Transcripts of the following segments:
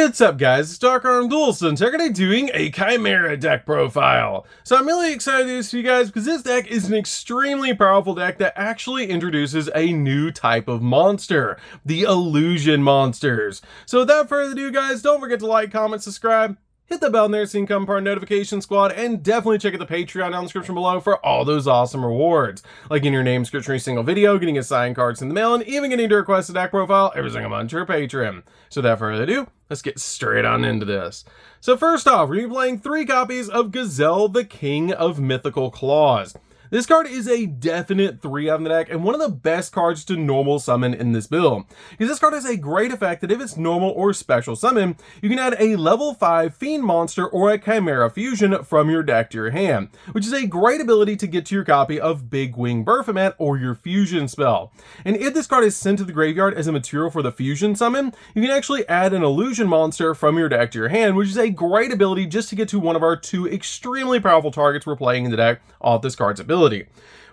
What's up guys, it's DarkArmedDuelist and today doing a Chimera deck profile. So I'm really excited to do this for you guys because this deck is an extremely powerful deck that actually introduces a new type of monster, the illusion monsters. So without further ado guys, don't forget to like, comment, subscribe, hit the bell in there so you can become part of the notification squad, and definitely check out the Patreon down in the description below for all those awesome rewards, like getting your name description every single video, getting assigned cards in the mail, and even getting to request a deck profile every single month to your Patreon. So without further ado, let's get straight on into this. So first off, we're going to be playing 3 copies of Gazelle, the King of Mythical Claws. This card is a definite 3 on the deck and one of the best cards to normal summon in this build, because this card has a great effect that if it's normal or special summon, you can add a level 5 fiend monster or a chimera fusion from your deck to your hand, which is a great ability to get to your copy of Big Wing Baphomet or your fusion spell. And if this card is sent to the graveyard as a material for the fusion summon, you can actually add an illusion monster from your deck to your hand, which is a great ability just to get to one of our 2 extremely powerful targets we're playing in the deck off this card's ability.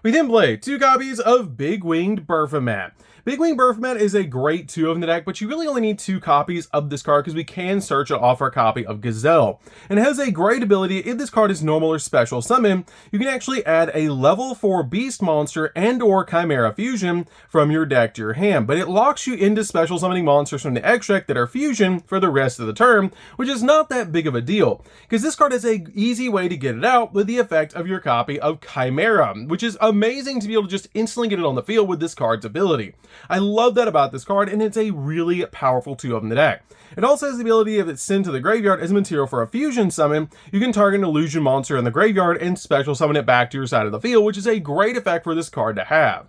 We then play 2 copies of Big Winged Baphomet. Big Winged Baphomet is a great 2 in the deck, but you really only need 2 copies of this card because we can search it off our copy of Gazelle. And it has a great ability. If this card is normal or special summon, you can actually add a level 4 beast monster and or chimera fusion from your deck to your hand, but it locks you into special summoning monsters from the extract that are fusion for the rest of the turn, which is not that big of a deal because this card has an easy way to get it out with the effect of your copy of Chimera, which is amazing to be able to just instantly get it on the field with this card's ability. I love that about this card, and it's a really powerful 2 in the deck. It also has the ability, if it's sent to the graveyard as a material for a fusion summon, you can target an illusion monster in the graveyard and special summon it back to your side of the field, which is a great effect for this card to have.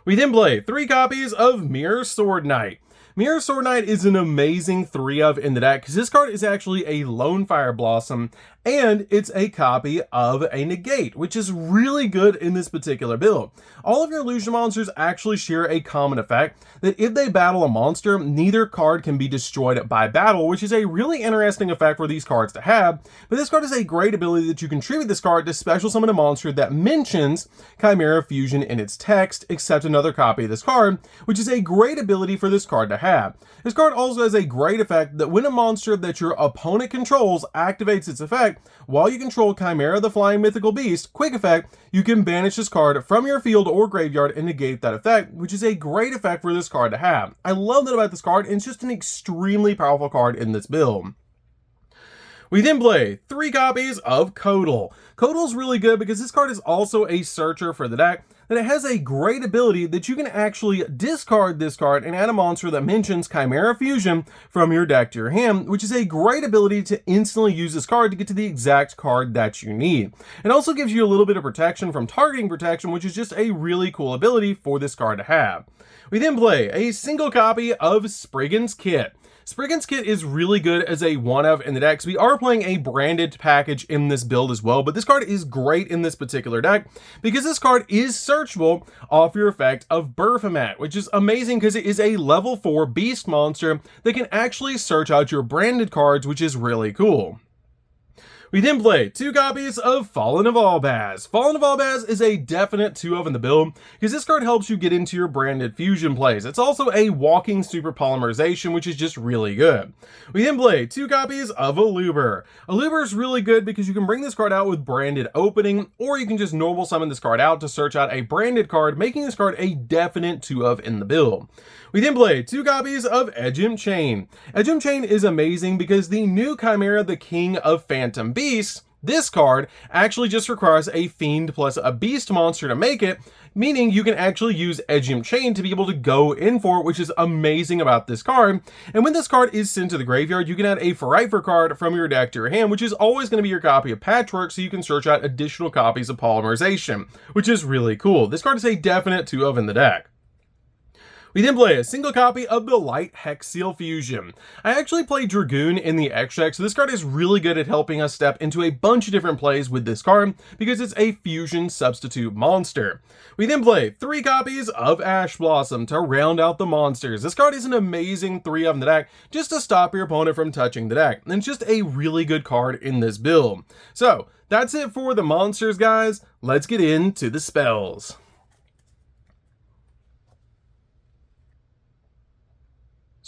We then play 3 copies of Mirror Sword Knight. Mirror Sword Knight is an amazing 3 of in the deck because this card is actually a Lone Fire Blossom and it's a copy of a negate, which is really good in this particular build. All of your illusion monsters actually share a common effect that if they battle a monster, neither card can be destroyed by battle, which is a really interesting effect for these cards to have. But this card is a great ability that you contribute this card to special summon a monster that mentions Chimera Fusion in its text, except another copy of this card, which is a great ability for this card to have. This card also has a great effect that when a monster that your opponent controls activates its effect, while you control Chimera the Flying Mythical Beast, quick effect, you can banish this card from your field or graveyard and negate that effect, which is a great effect for this card to have. I love that about this card, and it's just an extremely powerful card in this build. We then play 3 copies of Codal. Codal's really good because this card is also a searcher for the deck, and it has a great ability that you can actually discard this card and add a monster that mentions Chimera Fusion from your deck to your hand, which is a great ability to instantly use this card to get to the exact card that you need. It also gives you a little bit of protection from targeting protection, which is just a really cool ability for this card to have. We then play a single copy of Spriggan's Kit. Spriggan's Kit is really good as a 1 of in the deck. So we are playing a branded package in this build as well, but this card is great in this particular deck because this card is searchable off your effect of Baphomet, which is amazing because it is a level 4 beast monster that can actually search out your branded cards, which is really cool. We then play 2 copies of Fallen of Albaz. Fallen of Albaz is a definite 2 of in the build because this card helps you get into your branded fusion plays. It's also a walking super polymerization, which is just really good. We then play 2 copies of Aluber. Aluber is really good because you can bring this card out with branded opening, or you can just normal summon this card out to search out a branded card, making this card a definite 2 of in the build. We then play 2 copies of Ejim Chain. Ejim Chain is amazing because the new Chimera, the King of Phantom Beasts, this card actually just requires a Fiend plus a Beast monster to make it, meaning you can actually use Ejim Chain to be able to go in for it, which is amazing about this card. And when this card is sent to the graveyard, you can add a Phyreightfur card from your deck to your hand, which is always going to be your copy of Patchwork, so you can search out additional copies of Polymerization, which is really cool. This card is a definite 2 of in the deck. We then play a single copy of the Light Hex Seal Fusion. I actually play Dragoon in the extract, so this card is really good at helping us step into a bunch of different plays with this card because it's a fusion substitute monster. We then play 3 copies of Ash Blossom to round out the monsters. This card is an amazing 3 of in the deck just to stop your opponent from touching the deck, and it's just a really good card in this build. So that's it for the monsters, guys. Let's get into the spells.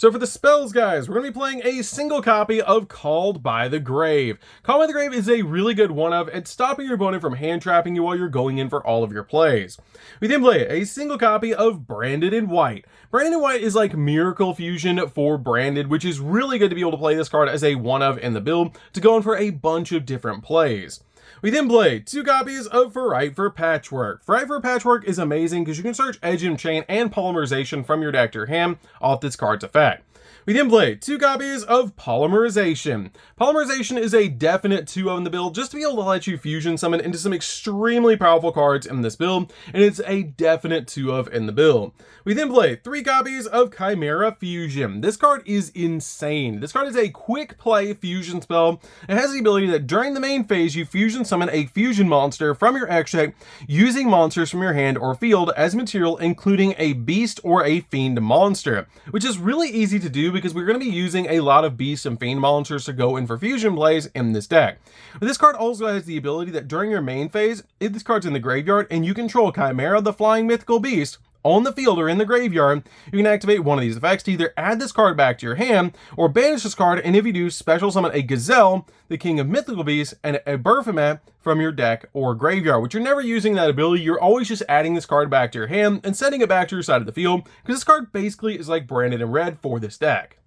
So for the spells, guys, we're going to be playing a single copy of Called by the Grave. Called by the Grave is a really good one-of at stopping your opponent from hand-trapping you while you're going in for all of your plays. We then play a single copy of Branded in White. Branded in White is like Miracle Fusion for Branded, which is really good to be able to play this card as a one-of in the build to go in for a bunch of different plays. We then play 2 copies of Fright for Patchwork. Fright for Patchwork is amazing because you can search Edge and Chain and Polymerization from your deck to your hand off this card's effect. We then play 2 copies of Polymerization. Polymerization is a definite 2-of in the build just to be able to let you fusion summon into some extremely powerful cards in this build, and it's a definite 2-of in the build. We then play 3 copies of Chimera Fusion. This card is insane. This card is a quick play fusion spell. It has the ability that during the main phase you fusion summon a fusion monster from your extra deck using monsters from your hand or field as material, including a beast or a fiend monster, which is really easy to do because we're going to be using a lot of beast and fiend monsters to go in for fusion plays in this deck. But this card also has the ability that during your main phase, if this card's in the graveyard and you control Chimera the Flying Mythical Beast on the field or in the graveyard, you can activate one of these effects to either add this card back to your hand or banish this card, and if you do, special summon a Gazelle, the King of Mythical Beasts, and a Baphomet from your deck or graveyard, which you're never using that ability. You're always just adding this card back to your hand and setting it back to your side of the field, because this card basically is like Branded in Red for this deck.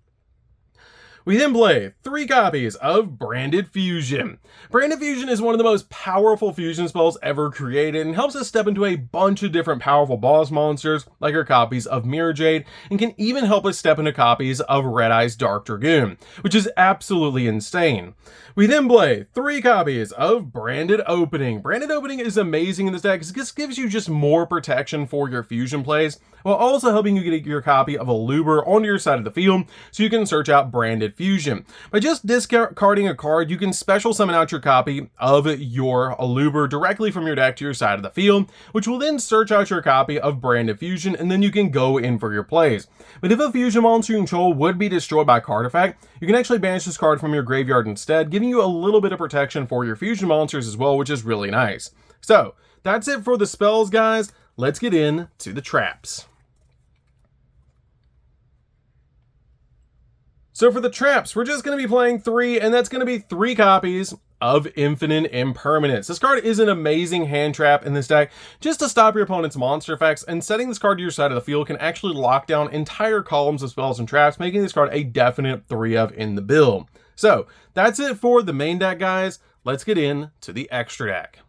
We then play 3 copies of Branded Fusion. Branded Fusion is one of the most powerful fusion spells ever created and helps us step into a bunch of different powerful boss monsters like our copies of Mirror Jade, and can even help us step into copies of Red Eye's Dark Dragoon, which is absolutely insane. We then play 3 copies of Branded Opening. Branded Opening is amazing in this deck because this gives you just more protection for your fusion plays, while also helping you get your copy of Aluber onto your side of the field so you can search out Branded Fusion. By just discarding a card, you can special summon out your copy of your Aluber directly from your deck to your side of the field, which will then search out your copy of Branded Fusion, and then you can go in for your plays. But if a fusion monster you control would be destroyed by card effect, you can actually banish this card from your graveyard instead, giving you a little bit of protection for your fusion monsters as well, which is really nice. So that's it for the spells, guys. Let's get into the traps. So for the traps, we're just going to be playing 3, and that's going to be 3 copies of Infinite Impermanence. This card is an amazing hand trap in this deck just to stop your opponent's monster effects, and setting this card to your side of the field can actually lock down entire columns of spells and traps, making this card a definite 3-of in the build. So that's it for the main deck, guys. Let's get into the extra deck.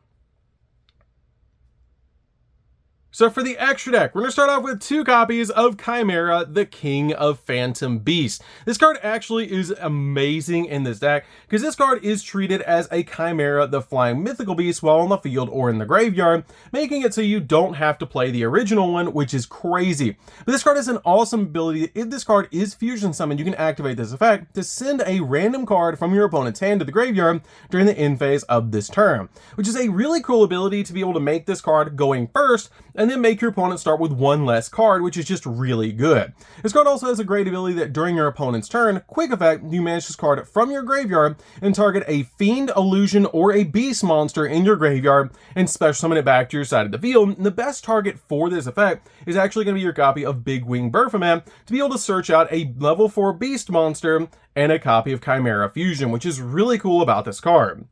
So for the extra deck, we're going to start off with 2 copies of Chimera, the King of Phantom Beasts. This card actually is amazing in this deck because this card is treated as a Chimera, the Flying Mythical Beast, while on the field or in the graveyard, making it so you don't have to play the original one, which is crazy. But this card has an awesome ability. If this card is fusion summoned, you can activate this effect to send a random card from your opponent's hand to the graveyard during the end phase of this turn, which is a really cool ability to be able to make this card going first, and then make your opponent start with 1 less card, which is just really good. This card also has a great ability that during your opponent's turn, quick effect, you banish this card from your graveyard and target a fiend, illusion, or a beast monster in your graveyard and special summon it back to your side of the field. And the best target for this effect is actually going to be your copy of Big Wing Baphomet to be able to search out a level 4 beast monster and a copy of Chimera Fusion, which is really cool about this card.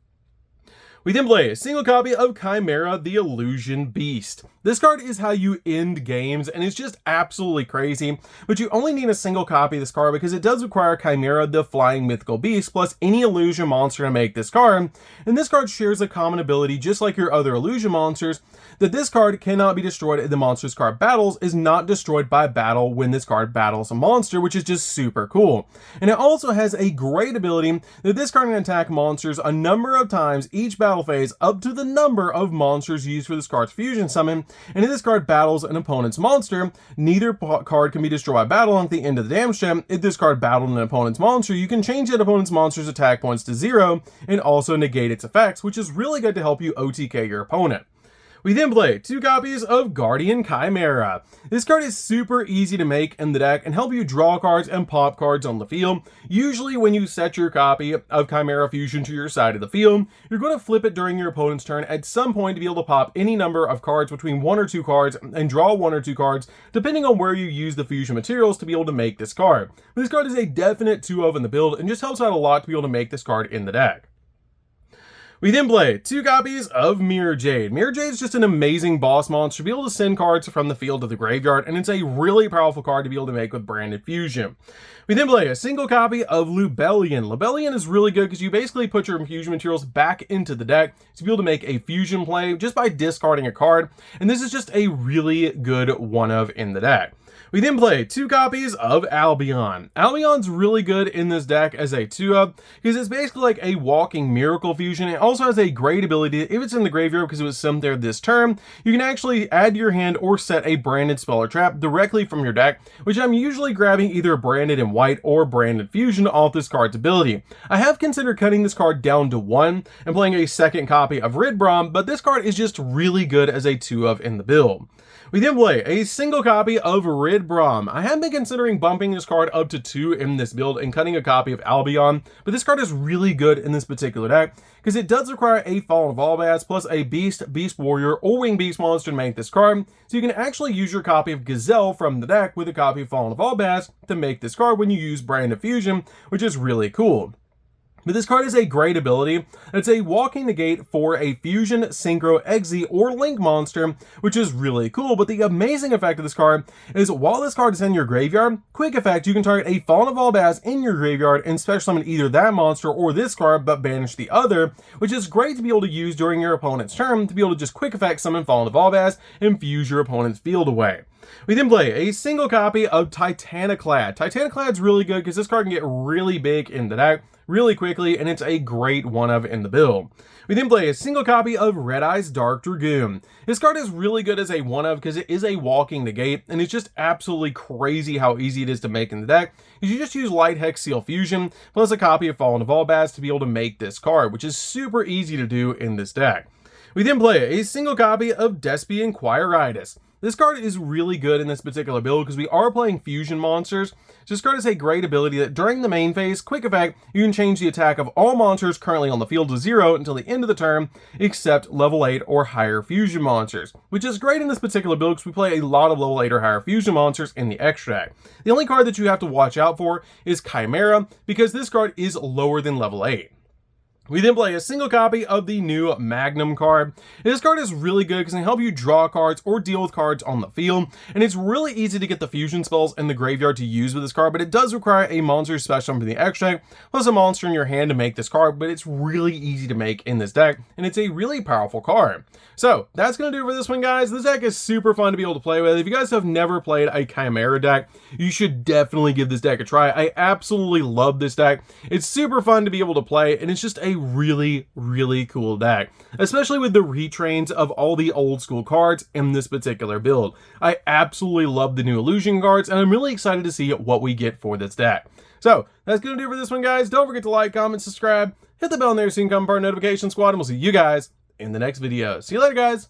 We then play a single copy of Chimera, the Illusion Beast. This card is how you end games, and it's just absolutely crazy, but you only need a single copy of this card because it does require Chimera, the Flying Mythical Beast, plus any illusion monster to make this card, and this card shares a common ability, just like your other illusion monsters, that this card cannot be destroyed if the monster's card battles, is not destroyed by battle when this card battles a monster, which is just super cool. And it also has a great ability that this card can attack monsters a number of times each battle phase up to the number of monsters used for this card's fusion summon, and if this card battles an opponent's monster, neither card can be destroyed by battle at the end of the damage step. If this card battled an opponent's monster, you can change that opponent's monster's attack points to 0 and also negate its effects, which is really good to help you OTK your opponent. We then play 2 copies of Guardian Chimera. This card is super easy to make in the deck and help you draw cards and pop cards on the field. Usually when you set your copy of Chimera Fusion to your side of the field, you're going to flip it during your opponent's turn at some point to be able to pop any number of cards between 1 or 2 cards and draw 1 or 2 cards depending on where you use the fusion materials to be able to make this card. But this card is a definite 2-of in the build and just helps out a lot to be able to make this card in the deck. We then play 2 copies of Mirror Jade. Mirror Jade is just an amazing boss monster to be able to send cards from the field to the graveyard, and it's a really powerful card to be able to make with Branded Fusion. We then play a single copy of Lubellion. Lubellion is really good because you basically put your fusion materials back into the deck to be able to make a fusion play just by discarding a card, and this is just a really good 1-of in the deck. We then play 2 copies of Albion. Albion's really good in this deck as a 2-of because it's basically like a walking miracle fusion. It also has a great ability that if it's in the graveyard because it was sent there this turn, you can actually add to your hand or set a branded spell or trap directly from your deck, which I'm usually grabbing either branded in white or branded fusion off this card's ability. I have considered cutting this card down to 1 and playing a second copy of Ridbrom, but this card is just really good as a 2-of in the build. We then play a single copy of Ridbrom. I have been considering bumping this card up to 2 in this build and cutting a copy of Albion, but this card is really good in this particular deck because it does require a Fallen of Albaz plus a Beast, Beast Warrior, or Winged Beast monster to make this card, so you can actually use your copy of Gazelle from the deck with a copy of Fallen of Albaz to make this card when you use Branded Fusion, which is really cool. But this card is a great ability. It's a walking negate for a Fusion, Synchro, Exy, or Link monster, which is really cool. But the amazing effect of this card is while this card is in your graveyard, quick effect, you can target a Fallen of Albaz in your graveyard and special summon either that monster or this card, but banish the other, which is great to be able to use during your opponent's turn to be able to just quick effect summon Fallen of Albaz and fuse your opponent's field away. We then play a single copy of Titaniclad. Titaniclad's really good because this card can get really big in the deck really quickly, and it's a great 1-of in the build. We then play a single copy of Red Eye's Dark Dragoon. This card is really good as a 1-of because it is a walking negate, and it's just absolutely crazy how easy it is to make in the deck. Because you just use Light Hex Seal Fusion plus a copy of Fallen of Albaz to be able to make this card, which is super easy to do in this deck. We then play a single copy of Despian Quiritis. This card is really good in this particular build because we are playing fusion monsters. So this card has a great ability that during the main phase, quick effect, you can change the attack of all monsters currently on the field to 0 until the end of the turn, except level 8 or higher fusion monsters, which is great in this particular build because we play a lot of level 8 or higher fusion monsters in the extra deck. The only card that you have to watch out for is Chimera because this card is lower than level 8. We then play a single copy of the new Magnum card. This card is really good because it can help you draw cards or deal with cards on the field, and it's really easy to get the fusion spells in the graveyard to use with this card, but it does require a monster special from the extract, plus a monster in your hand to make this card, but it's really easy to make in this deck, and it's a really powerful card. So, that's going to do it for this one, guys. This deck is super fun to be able to play with. If you guys have never played a Chimera deck, you should definitely give this deck a try. I absolutely love this deck. It's super fun to be able to play, and it's just a really cool deck, especially with the retrains of all the old school cards in this particular build. I absolutely love the new illusion cards, and I'm really excited to see what we get for this deck. So that's gonna do it for this one, guys. Don't forget to like, comment, subscribe, hit the bell in there so you can become part of Notification Squad, and we'll see you guys in the next video. See you later, guys.